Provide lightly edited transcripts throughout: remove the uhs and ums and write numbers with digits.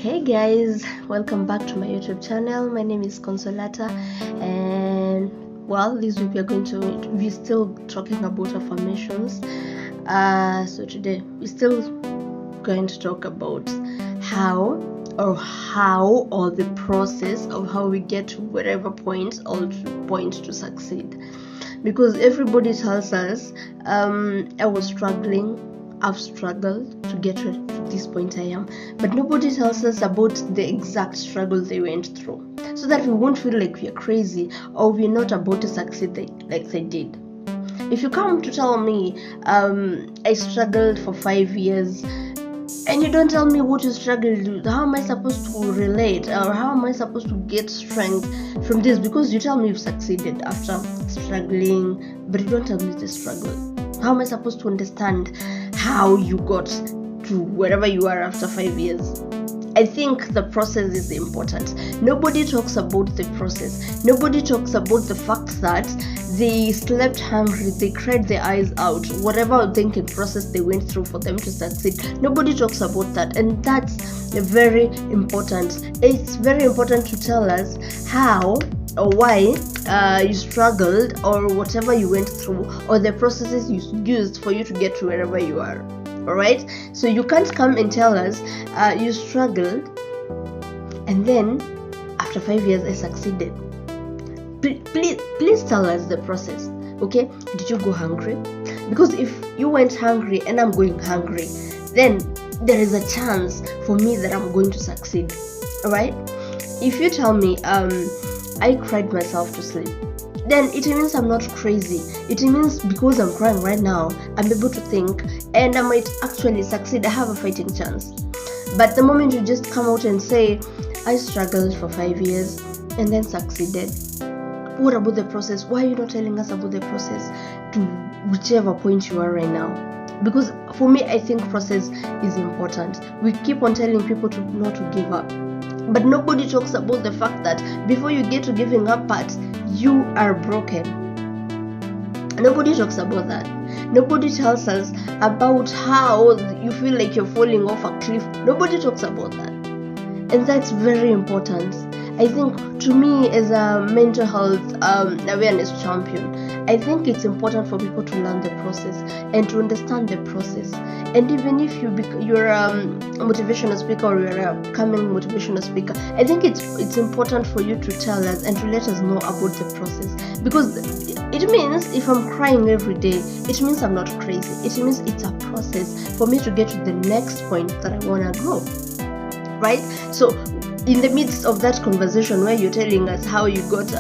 Hey guys, welcome back to my YouTube channel. My name is Consolata, and this week we're still talking about affirmations. So today we're still going to talk about how or the process of how we get to whatever point or point to succeed. Because everybody tells us, I've struggled to get to this point I am, but nobody tells us about the exact struggle they went through, so that we won't feel like we're crazy or we're not about to succeed like they did. If you come to tell me I struggled for 5 years and you don't tell me what you struggled with, how am I supposed to relate, or how am I supposed to get strength from this? Because you tell me you've succeeded after struggling, but you don't tell me the struggle. How am I supposed to understand how you got to wherever you are after 5 years? I think the process is important. Nobody talks about the process. Nobody talks about the fact that they slept hungry, they cried their eyes out, whatever thinking process they went through for them to succeed. Nobody talks about that, and that's very important. It's very important to tell us how or why you struggled, or whatever you went through, or the processes you used for you to get to wherever you are. Alright, so you can't come and tell us you struggled and then after 5 years I succeeded. Please tell us the process. Okay, did you go hungry? Because if you went hungry and I'm going hungry, then there is a chance for me that I'm going to succeed. Alright, if you tell me I cried myself to sleep, then it means I'm not crazy. It means because I'm crying right now, I'm able to think and I might actually succeed. I have a fighting chance. But the moment you just come out and say, I struggled for 5 years and then succeeded, what about the process? Why are you not telling us about the process to whichever point you are right now? Because for me, I think process is important. We keep on telling people to not to give up, but nobody talks about the fact that before you get to giving up part, you are broken. Nobody talks about that. Nobody tells us about how you feel like you're falling off a cliff. Nobody talks about that, and that's very important. I think, to me, as a mental health awareness champion, I think it's important for people to learn the process and to understand the process. And even if you're a motivational speaker or you're a coming motivational speaker, I think it's important for you to tell us and to let us know about the process. Because it means if I'm crying every day, it means I'm not crazy. It means it's a process for me to get to the next point that I want to go. Right? So in the midst of that conversation where you're telling us how you got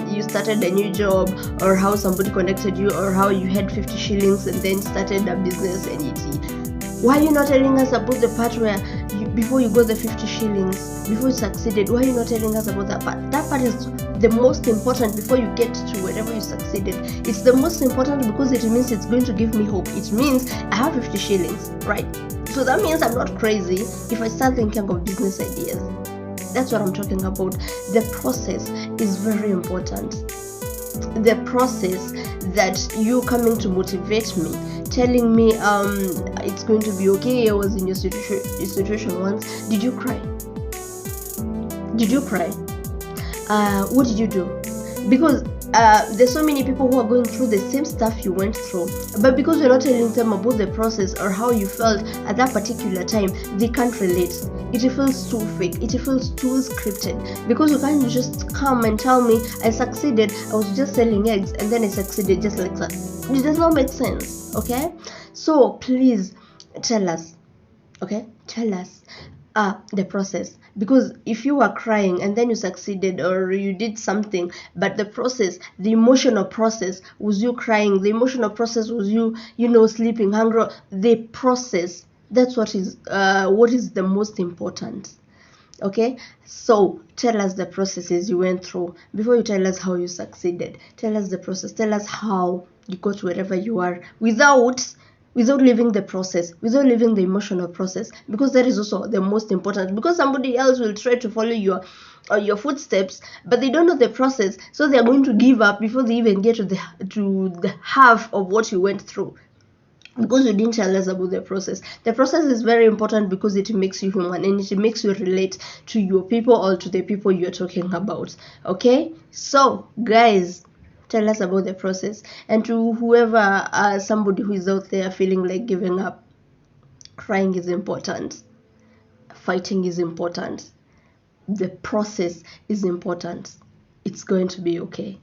you started a new job, or how somebody connected you, or how you had 50 shillings and then started a business and why are you not telling us about the part where before you got the 50 shillings, before you succeeded? Why are you not telling us about that part? That part is the most important before you get to wherever you succeeded. It's the most important because it means it's going to give me hope. It means I have 50 shillings, right? So that means I'm not crazy if I start thinking of business ideas. That's what I'm talking about. The process is very important. The process that you coming to motivate me, telling me it's going to be okay. I was in your situation once. Did you cry? Did you cry? What did you do? Because there's so many people who are going through the same stuff you went through, but because you're not telling them about the process or how you felt at that particular time, they can't relate. It feels too fake. It feels too scripted. Because you can't just come and tell me I succeeded, I was just selling eggs and then I succeeded just like that. It does not make sense. Okay, so please tell us. Okay, tell us the process. Because if you are crying and then you succeeded or you did something, but the process, the emotional process was you crying, the emotional process was you sleeping hungry, the process, that's what is the most important. Okay, so tell us the processes you went through before you tell us how you succeeded. Tell us the process. Tell us how you got to wherever you are without leaving the process, without leaving the emotional process, because that is also the most important. Because somebody else will try to follow your footsteps, but they don't know the process, so they are going to give up before they even get to the half of what you went through. because you didn't tell us about the process. The process is very important because it makes you human and it makes you relate to your people or to the people you're talking about. Okay, so guys, tell us about the process. And to whoever, somebody who is out there feeling like giving up, crying is important, fighting is important, the process is important. It's going to be okay.